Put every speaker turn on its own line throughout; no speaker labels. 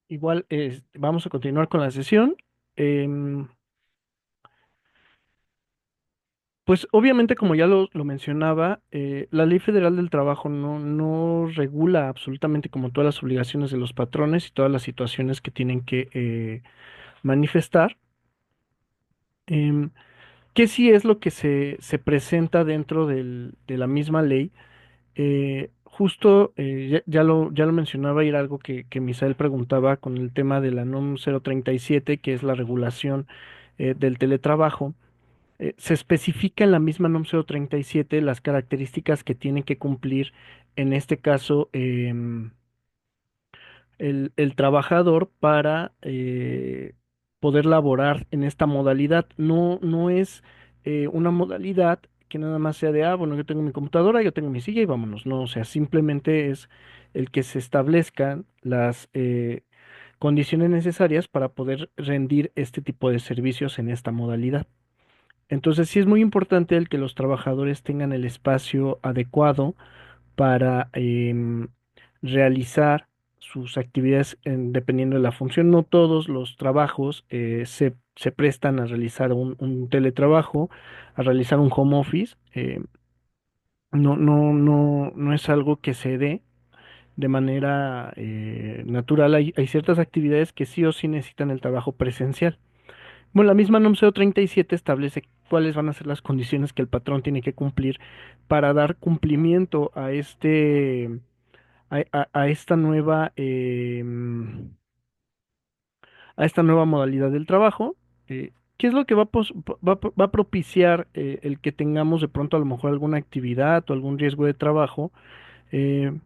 Igual vamos a continuar con la sesión. Em, pues obviamente, como ya lo mencionaba, la Ley Federal del Trabajo no regula absolutamente como todas las obligaciones de los patrones y todas las situaciones que tienen que manifestar. Em, ¿Qué sí es lo que se presenta dentro de la misma ley? Justo ya lo mencionaba y era algo que Misael preguntaba con el tema de la NOM 037, que es la regulación del teletrabajo. Se especifica en la misma NOM 037 las características que tienen que cumplir, en este caso, el trabajador para poder laborar en esta modalidad. No es una modalidad que nada más sea de, bueno, yo tengo mi computadora, yo tengo mi silla y vámonos. No, o sea, simplemente es el que se establezcan las condiciones necesarias para poder rendir este tipo de servicios en esta modalidad. Entonces, sí es muy importante el que los trabajadores tengan el espacio adecuado para realizar sus actividades dependiendo de la función. No todos los trabajos se prestan a realizar un teletrabajo, a realizar un home office. No es algo que se dé de manera natural. Hay ciertas actividades que sí o sí necesitan el trabajo presencial. Bueno, la misma NOM 037 establece cuáles van a ser las condiciones que el patrón tiene que cumplir para dar cumplimiento a esta a esta nueva modalidad del trabajo. ¿Qué es lo que va a propiciar el que tengamos de pronto a lo mejor alguna actividad o algún riesgo de trabajo? Eh,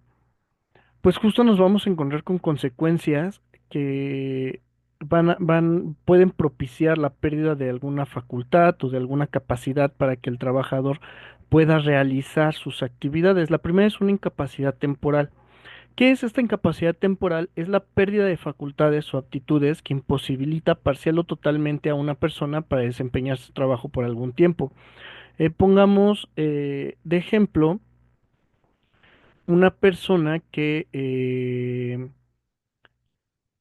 pues justo nos vamos a encontrar con consecuencias que pueden propiciar la pérdida de alguna facultad o de alguna capacidad para que el trabajador pueda realizar sus actividades. La primera es una incapacidad temporal. ¿Qué es esta incapacidad temporal? Es la pérdida de facultades o aptitudes que imposibilita parcial o totalmente a una persona para desempeñar su trabajo por algún tiempo. Pongamos de ejemplo una persona que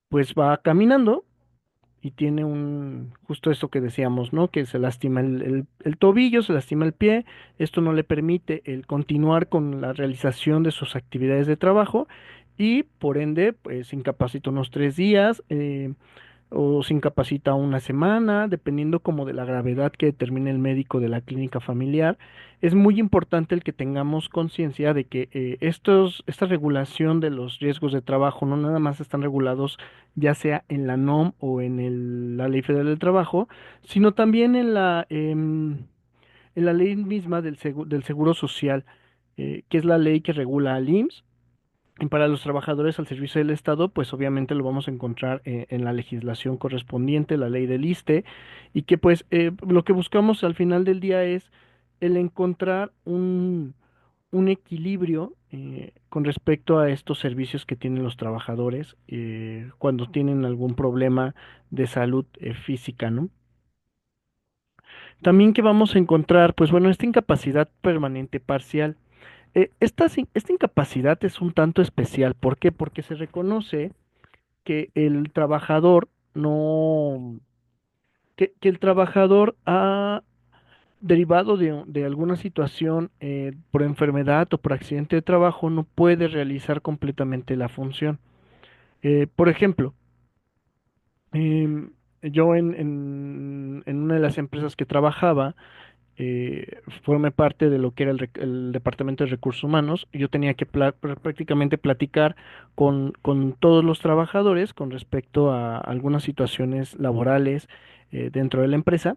pues va caminando y tiene justo esto que decíamos, ¿no? Que se lastima el tobillo, se lastima el pie, esto no le permite el continuar con la realización de sus actividades de trabajo y por ende, pues incapacita unos 3 días, o se incapacita una semana, dependiendo como de la gravedad que determine el médico de la clínica familiar. Es muy importante el que tengamos conciencia de que esta regulación de los riesgos de trabajo no nada más están regulados ya sea en la NOM o en la Ley Federal del Trabajo, sino también en la ley misma del Seguro Social, que es la ley que regula al IMSS. Y para los trabajadores al servicio del Estado, pues obviamente lo vamos a encontrar en la legislación correspondiente, la ley del ISSSTE, y que pues lo que buscamos al final del día es el encontrar un equilibrio con respecto a estos servicios que tienen los trabajadores cuando tienen algún problema de salud física, ¿no? También que vamos a encontrar, pues bueno, esta incapacidad permanente parcial. Esta incapacidad es un tanto especial. ¿Por qué? Porque se reconoce que el trabajador no, que el trabajador ha derivado de alguna situación por enfermedad o por accidente de trabajo no puede realizar completamente la función. Por ejemplo, em, yo en una de las empresas que trabajaba, formé parte de lo que era el Departamento de Recursos Humanos. Yo tenía que prácticamente platicar con todos los trabajadores con respecto a algunas situaciones laborales dentro de la empresa.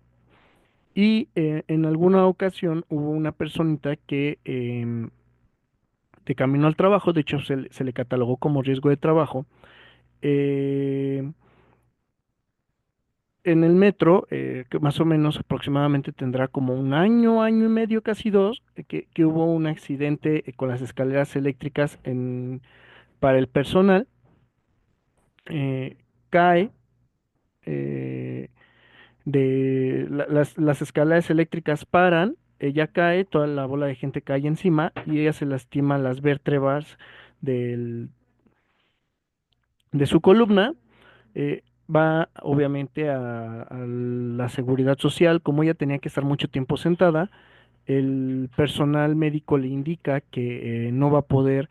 Y en alguna ocasión hubo una personita que de camino al trabajo, de hecho se le catalogó como riesgo de trabajo, eh, en el metro, que más o menos aproximadamente tendrá como un año, año y medio, casi dos, que hubo un accidente con las escaleras eléctricas para el personal. eh, Cae eh, las escaleras eléctricas paran, ella cae, toda la bola de gente cae encima y ella se lastima las vértebras del, de su columna. Va obviamente a la seguridad social, como ella tenía que estar mucho tiempo sentada, el personal médico le indica que no va a poder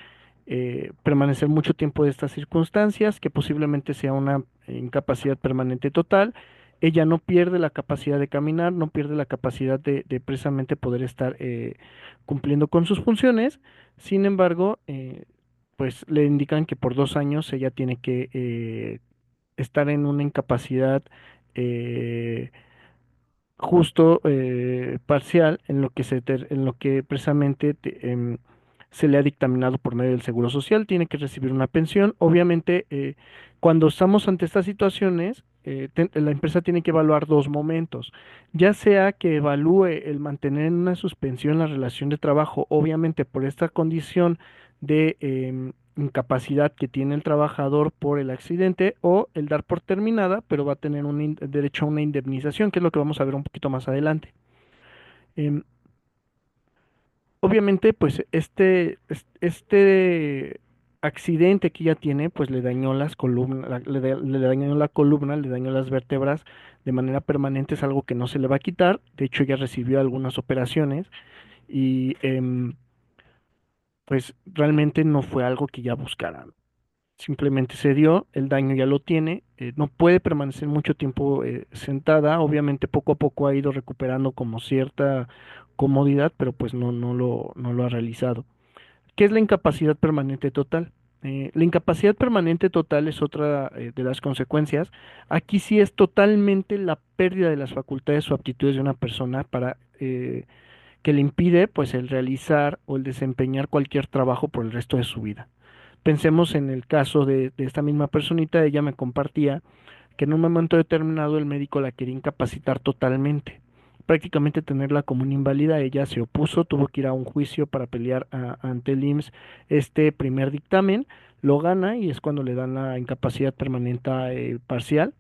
permanecer mucho tiempo de estas circunstancias, que posiblemente sea una incapacidad permanente total. Ella no pierde la capacidad de caminar, no pierde la capacidad de precisamente poder estar cumpliendo con sus funciones. Sin embargo, pues le indican que por 2 años ella tiene que estar en una incapacidad eh, justo parcial en lo que en lo que precisamente se le ha dictaminado por medio del Seguro Social, tiene que recibir una pensión. Obviamente, cuando estamos ante estas situaciones, la empresa tiene que evaluar dos momentos, ya sea que evalúe el mantener en una suspensión la relación de trabajo, obviamente por esta condición de incapacidad que tiene el trabajador por el accidente, o el dar por terminada, pero va a tener un derecho a una indemnización, que es lo que vamos a ver un poquito más adelante. Em, Obviamente, pues este accidente que ella tiene, pues le dañó las columnas, le dañó la columna, le dañó las vértebras de manera permanente, es algo que no se le va a quitar. De hecho, ella recibió algunas operaciones y pues realmente no fue algo que ella buscara. Simplemente se dio, el daño ya lo tiene, no puede permanecer mucho tiempo sentada, obviamente poco a poco ha ido recuperando como cierta comodidad, pero pues no lo ha realizado. ¿Qué es la incapacidad permanente total? La incapacidad permanente total es otra de las consecuencias. Aquí sí es totalmente la pérdida de las facultades o aptitudes de una persona para que le impide pues el realizar o el desempeñar cualquier trabajo por el resto de su vida. Pensemos en el caso de esta misma personita, ella me compartía que en un momento determinado el médico la quería incapacitar totalmente, prácticamente tenerla como una inválida. Ella se opuso, tuvo que ir a un juicio para pelear ante el IMSS este primer dictamen, lo gana y es cuando le dan la incapacidad permanente parcial.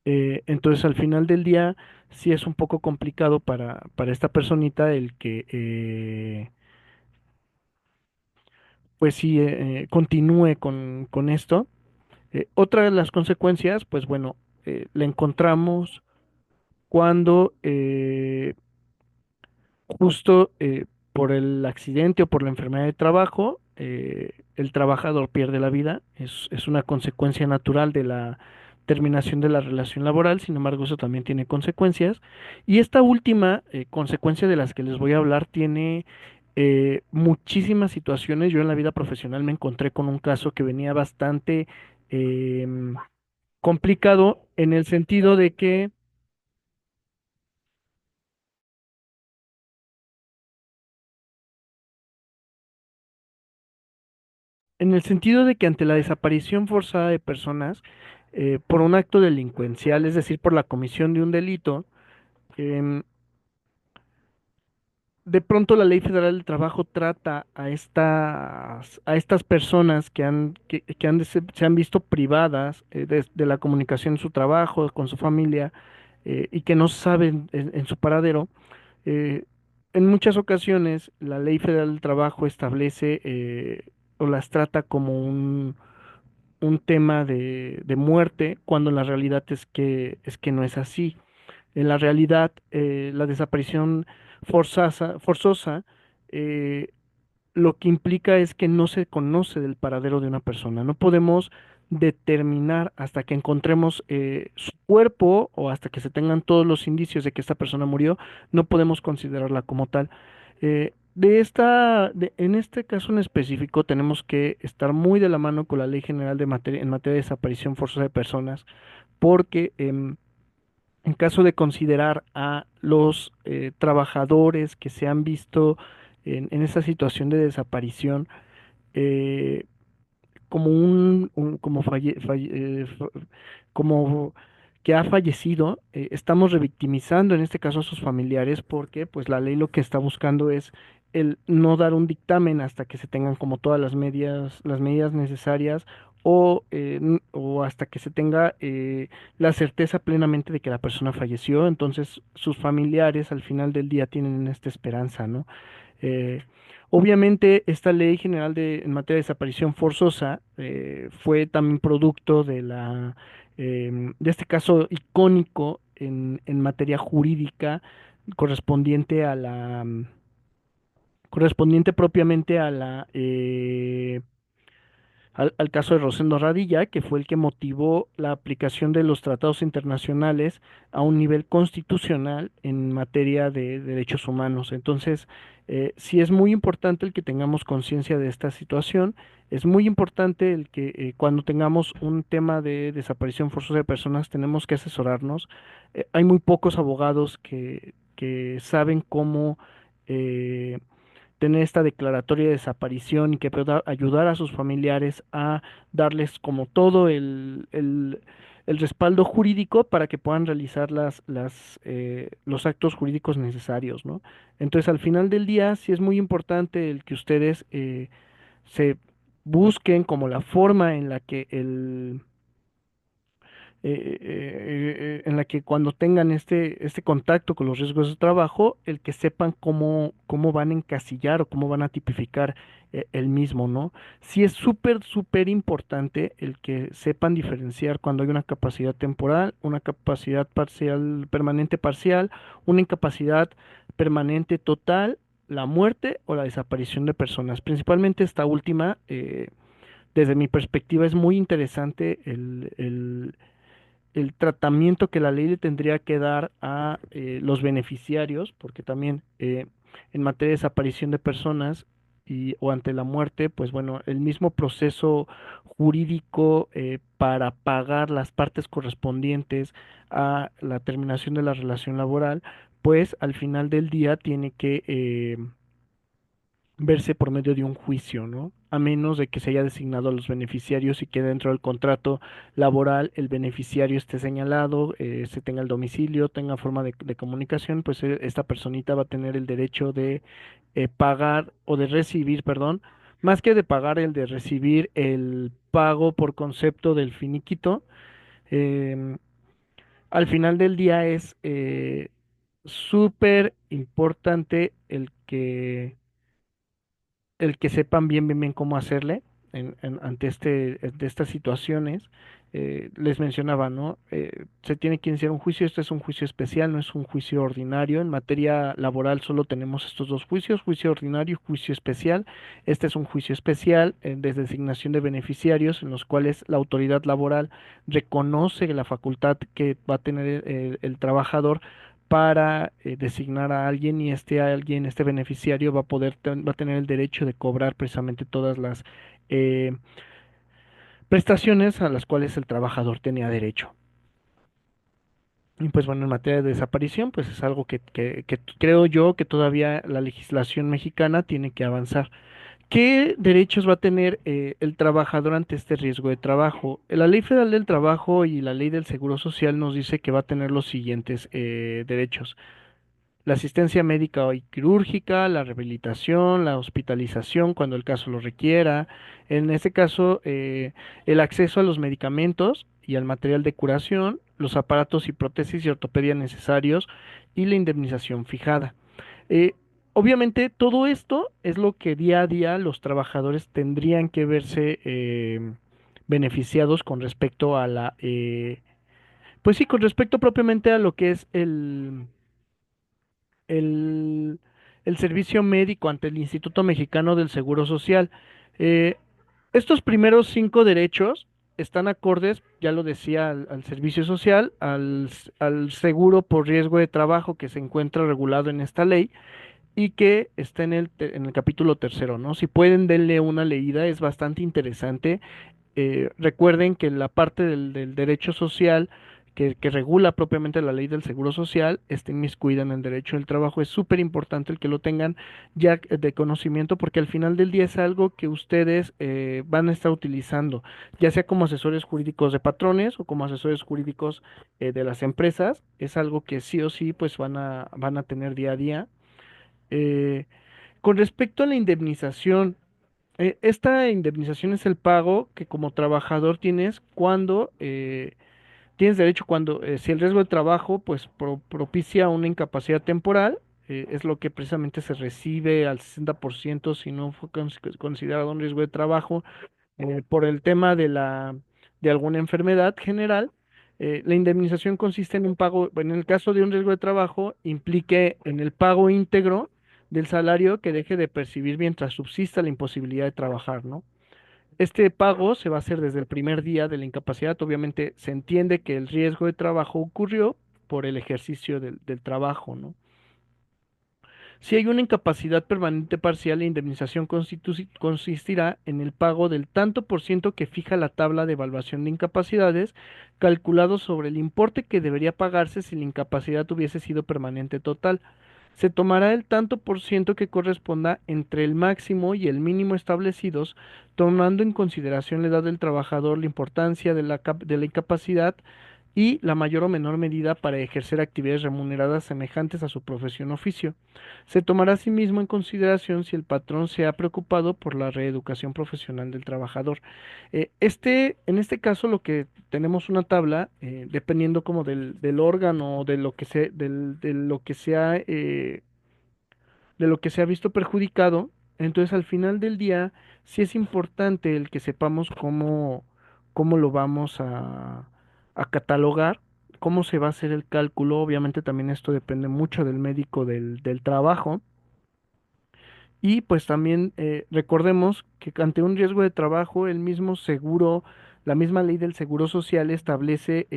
Entonces al final del día sí es un poco complicado para esta personita el que pues sí continúe con esto. Otra de las consecuencias, pues bueno, la encontramos cuando justo por el accidente o por la enfermedad de trabajo, el trabajador pierde la vida. Es una consecuencia natural de la terminación de la relación laboral, sin embargo, eso también tiene consecuencias. Y esta última consecuencia de las que les voy a hablar tiene muchísimas situaciones. Yo en la vida profesional me encontré con un caso que venía bastante complicado en el sentido de que ante la desaparición forzada de personas por un acto delincuencial, es decir, por la comisión de un delito, em, de pronto la Ley Federal del Trabajo trata a estas personas que se han visto privadas de la comunicación en su trabajo, con su familia, y que no saben en su paradero. eh, en muchas ocasiones la Ley Federal del Trabajo establece o las trata como un tema de muerte, cuando la realidad es que no es así. En la realidad, la desaparición forzosa eh, lo que implica es que no se conoce del paradero de una persona. No podemos determinar hasta que encontremos su cuerpo o hasta que se tengan todos los indicios de que esta persona murió, no podemos considerarla como tal. En este caso en específico, tenemos que estar muy de la mano con la Ley General en materia de desaparición forzosa de personas, porque en caso de considerar a los trabajadores que se han visto en esa situación de desaparición, eh, como como como que ha fallecido, estamos revictimizando en este caso a sus familiares, porque pues la ley lo que está buscando es el no dar un dictamen hasta que se tengan como todas las medidas necesarias, o hasta que se tenga la certeza plenamente de que la persona falleció. Entonces sus familiares al final del día tienen esta esperanza, ¿no? Eh, Obviamente, esta ley general en materia de desaparición forzosa fue también producto de este caso icónico en materia jurídica correspondiente correspondiente propiamente al caso de Rosendo Radilla, que fue el que motivó la aplicación de los tratados internacionales a un nivel constitucional en materia de derechos humanos. Entonces, sí es muy importante el que tengamos conciencia de esta situación, es muy importante el que cuando tengamos un tema de desaparición forzosa de personas, tenemos que asesorarnos. Hay muy pocos abogados que saben cómo... eh, tener esta declaratoria de desaparición y que pueda ayudar a sus familiares a darles como todo el respaldo jurídico para que puedan realizar los actos jurídicos necesarios, ¿no? Entonces, al final del día, sí es muy importante el que ustedes se busquen como la forma en la que en la que cuando tengan este contacto con los riesgos de trabajo, el que sepan cómo van a encasillar o cómo van a tipificar el mismo, ¿no? Sí es súper, súper importante el que sepan diferenciar cuando hay una capacidad temporal, una capacidad parcial, permanente parcial, una incapacidad permanente total, la muerte o la desaparición de personas. Principalmente esta última, desde mi perspectiva, es muy interesante el tratamiento que la ley le tendría que dar a los beneficiarios, porque también en materia de desaparición de personas o ante la muerte, pues bueno, el mismo proceso jurídico para pagar las partes correspondientes a la terminación de la relación laboral, pues al final del día tiene que verse por medio de un juicio, ¿no? A menos de que se haya designado a los beneficiarios y que dentro del contrato laboral el beneficiario esté señalado, se tenga el domicilio, tenga forma de comunicación, pues esta personita va a tener el derecho de pagar o de recibir, perdón, más que de pagar, el de recibir el pago por concepto del finiquito. em, Al final del día es súper importante el que sepan bien, bien, bien cómo hacerle ante de estas situaciones. Les mencionaba, ¿no? Se tiene que iniciar un juicio, este es un juicio especial, no es un juicio ordinario. En materia laboral solo tenemos estos dos juicios, juicio ordinario y juicio especial. Este es un juicio especial de designación de beneficiarios en los cuales la autoridad laboral reconoce la facultad que va a tener el trabajador para designar a alguien y este beneficiario va a tener el derecho de cobrar precisamente todas las eh, prestaciones a las cuales el trabajador tenía derecho. Y pues bueno, en materia de desaparición, pues es algo que creo yo que todavía la legislación mexicana tiene que avanzar. ¿Qué derechos va a tener el trabajador ante este riesgo de trabajo? La Ley Federal del Trabajo y la Ley del Seguro Social nos dice que va a tener los siguientes derechos: la asistencia médica y quirúrgica, la rehabilitación, la hospitalización cuando el caso lo requiera. En este caso, el acceso a los medicamentos y al material de curación, los aparatos y prótesis y ortopedia necesarios y la indemnización fijada. Eh, Obviamente, todo esto es lo que día a día los trabajadores tendrían que verse beneficiados con respecto a pues sí, con respecto propiamente a lo que es el, el servicio médico ante el Instituto Mexicano del Seguro Social. Eh, Estos primeros cinco derechos están acordes, ya lo decía, al servicio social, al seguro por riesgo de trabajo que se encuentra regulado en esta ley y que está en el capítulo tercero, ¿no? Si pueden, denle una leída, es bastante interesante. Recuerden que la parte del derecho social que regula propiamente la ley del seguro social está inmiscuida en el derecho del trabajo. Es súper importante el que lo tengan ya de conocimiento porque al final del día es algo que ustedes van a estar utilizando, ya sea como asesores jurídicos de patrones o como asesores jurídicos de las empresas. Es algo que sí o sí pues van a tener día a día. Eh, con respecto a la indemnización, esta indemnización es el pago que como trabajador tienes cuando tienes derecho si el riesgo de trabajo pues propicia una incapacidad temporal, es lo que precisamente se recibe al 60% si no fue considerado un riesgo de trabajo por el tema de alguna enfermedad general. La indemnización consiste en un pago, bueno, en el caso de un riesgo de trabajo, implique en el pago íntegro del salario que deje de percibir mientras subsista la imposibilidad de trabajar, ¿no? Este pago se va a hacer desde el primer día de la incapacidad. Obviamente se entiende que el riesgo de trabajo ocurrió por el ejercicio del trabajo, ¿no? Si hay una incapacidad permanente parcial, la indemnización consistirá en el pago del tanto por ciento que fija la tabla de evaluación de incapacidades, calculado sobre el importe que debería pagarse si la incapacidad hubiese sido permanente total. Se tomará el tanto por ciento que corresponda entre el máximo y el mínimo establecidos, tomando en consideración la edad del trabajador, la importancia de la incapacidad y la mayor o menor medida para ejercer actividades remuneradas semejantes a su profesión o oficio. Se tomará asimismo en consideración si el patrón se ha preocupado por la reeducación profesional del trabajador. En este caso, lo que tenemos una tabla, dependiendo como del órgano, de lo que se ha visto perjudicado. Entonces, al final del día, sí es importante el que sepamos cómo lo vamos a catalogar, cómo se va a hacer el cálculo. Obviamente también esto depende mucho del médico del trabajo. Y pues también recordemos que ante un riesgo de trabajo, el mismo seguro, la misma ley del seguro social establece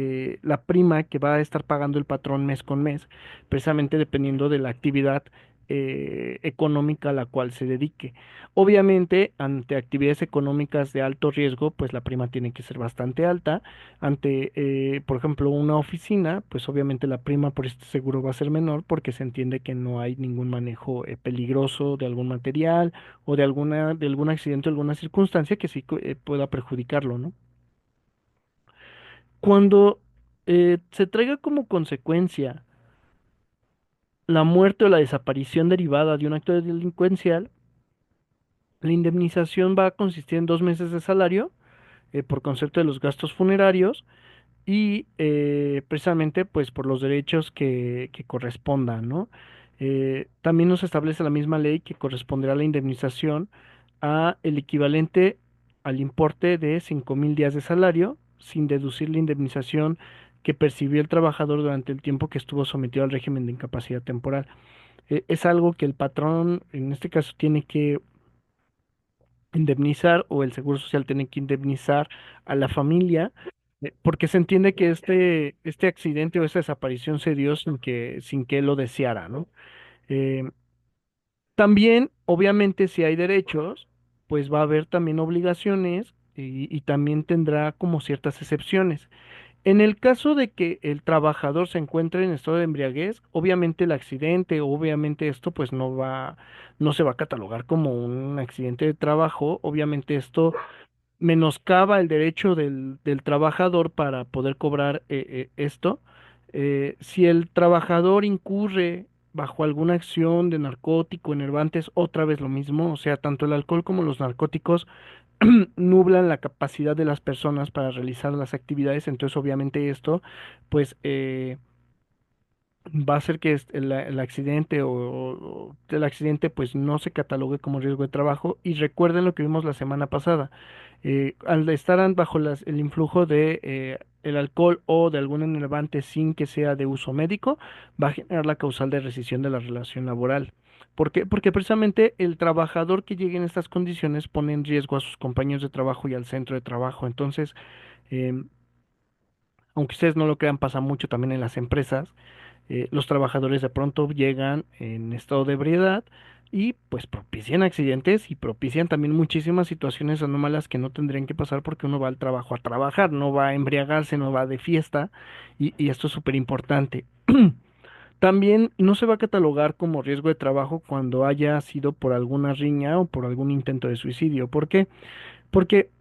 la prima que va a estar pagando el patrón mes con mes, precisamente dependiendo de la actividad económica a la cual se dedique. Obviamente, ante actividades económicas de alto riesgo, pues la prima tiene que ser bastante alta. Ante, por ejemplo, una oficina, pues obviamente la prima por este seguro va a ser menor porque se entiende que no hay ningún manejo peligroso de algún material o de algún accidente o alguna circunstancia que sí pueda perjudicarlo, ¿no? Cuando se traiga como consecuencia la muerte o la desaparición derivada de un acto delincuencial, la indemnización va a consistir en 2 meses de salario por concepto de los gastos funerarios y precisamente pues por los derechos que correspondan, ¿no? También nos establece la misma ley que corresponderá la indemnización a el equivalente al importe de 5.000 días de salario, sin deducir la indemnización que percibió el trabajador durante el tiempo que estuvo sometido al régimen de incapacidad temporal. Es algo que el patrón, en este caso, tiene que indemnizar o el Seguro Social tiene que indemnizar a la familia porque se entiende que este accidente o esta desaparición se dio sin que él lo deseara, ¿no? Eh, También, obviamente, si hay derechos, pues va a haber también obligaciones y también tendrá como ciertas excepciones. En el caso de que el trabajador se encuentre en estado de embriaguez, obviamente el accidente, obviamente esto pues no se va a catalogar como un accidente de trabajo, obviamente esto menoscaba el derecho del trabajador para poder cobrar esto. Si el trabajador incurre bajo alguna acción de narcótico, enervantes, otra vez lo mismo, o sea, tanto el alcohol como los narcóticos nublan la capacidad de las personas para realizar las actividades, entonces obviamente esto, pues, va a hacer que el accidente o el accidente pues no se catalogue como riesgo de trabajo y recuerden lo que vimos la semana pasada. Al estar bajo el influjo de el alcohol o de algún enervante sin que sea de uso médico, va a generar la causal de rescisión de la relación laboral. ¿Por qué? Porque precisamente el trabajador que llegue en estas condiciones pone en riesgo a sus compañeros de trabajo y al centro de trabajo. Entonces, em, aunque ustedes no lo crean, pasa mucho también en las empresas. Los trabajadores de pronto llegan en estado de ebriedad y pues propician accidentes y propician también muchísimas situaciones anómalas que no tendrían que pasar porque uno va al trabajo a trabajar, no va a embriagarse, no va de fiesta y esto es súper importante. También no se va a catalogar como riesgo de trabajo cuando haya sido por alguna riña o por algún intento de suicidio. ¿Por qué? Porque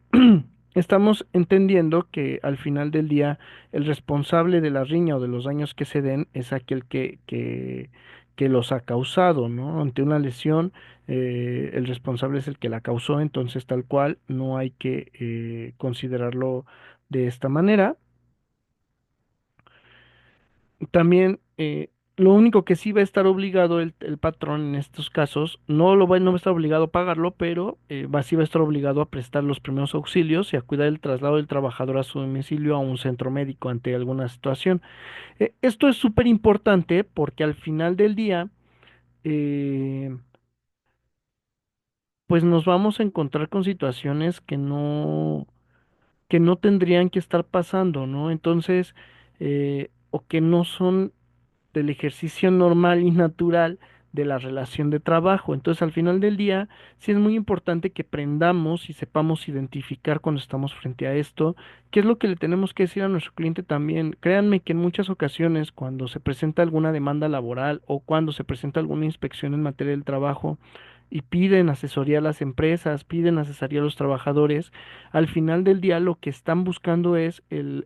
estamos entendiendo que al final del día el responsable de la riña o de los daños que se den es aquel que los ha causado, ¿no? Ante una lesión, el responsable es el que la causó, entonces tal cual no hay que considerarlo de esta manera. También Lo único que sí va a estar obligado el patrón en estos casos, no va a estar obligado a pagarlo, pero sí va a estar obligado a prestar los primeros auxilios y a cuidar el traslado del trabajador a su domicilio a un centro médico ante alguna situación. Esto es súper importante porque al final del día, eh, pues nos vamos a encontrar con situaciones que no tendrían que estar pasando, ¿no? Entonces, o que no son del ejercicio normal y natural de la relación de trabajo. Entonces, al final del día, sí es muy importante que aprendamos y sepamos identificar cuando estamos frente a esto, qué es lo que le tenemos que decir a nuestro cliente también. Créanme que en muchas ocasiones, cuando se presenta alguna demanda laboral o cuando se presenta alguna inspección en materia del trabajo, y piden asesoría a las empresas, piden asesoría a los trabajadores, al final del día lo que están buscando es el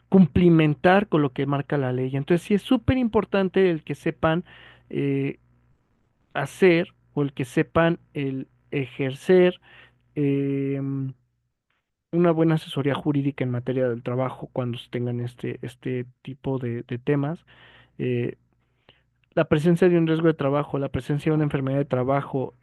cumplimentar con lo que marca la ley. Entonces sí es súper importante el que sepan eh, hacer o el que sepan el ejercer una buena asesoría jurídica en materia del trabajo cuando se tengan este tipo de temas. Eh, la presencia de un riesgo de trabajo, la presencia de una enfermedad de trabajo,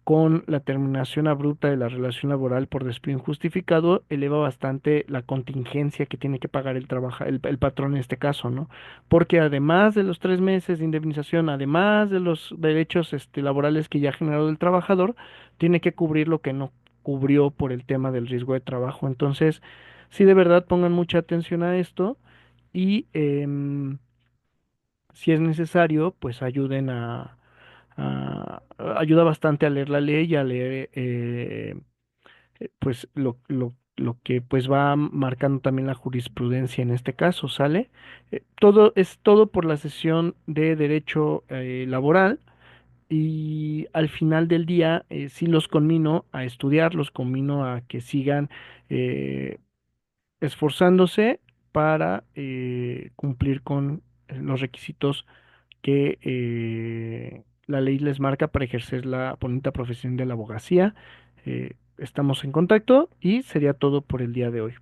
con la terminación abrupta de la relación laboral por despido injustificado, eleva bastante la contingencia que tiene que pagar el patrón en este caso, ¿no? Porque además de los 3 meses de indemnización, además de los derechos laborales que ya ha generado el trabajador, tiene que cubrir lo que no cubrió por el tema del riesgo de trabajo. Entonces, sí de verdad pongan mucha atención a esto y si es necesario, pues ayuda bastante a leer la ley y a leer pues lo que pues va marcando también la jurisprudencia en este caso, ¿sale? Todo por la sesión de derecho laboral y al final del día sí los conmino a estudiar, los conmino a que sigan eh, esforzándose para cumplir con los requisitos que la ley les marca para ejercer la bonita profesión de la abogacía. Estamos en contacto y sería todo por el día de hoy.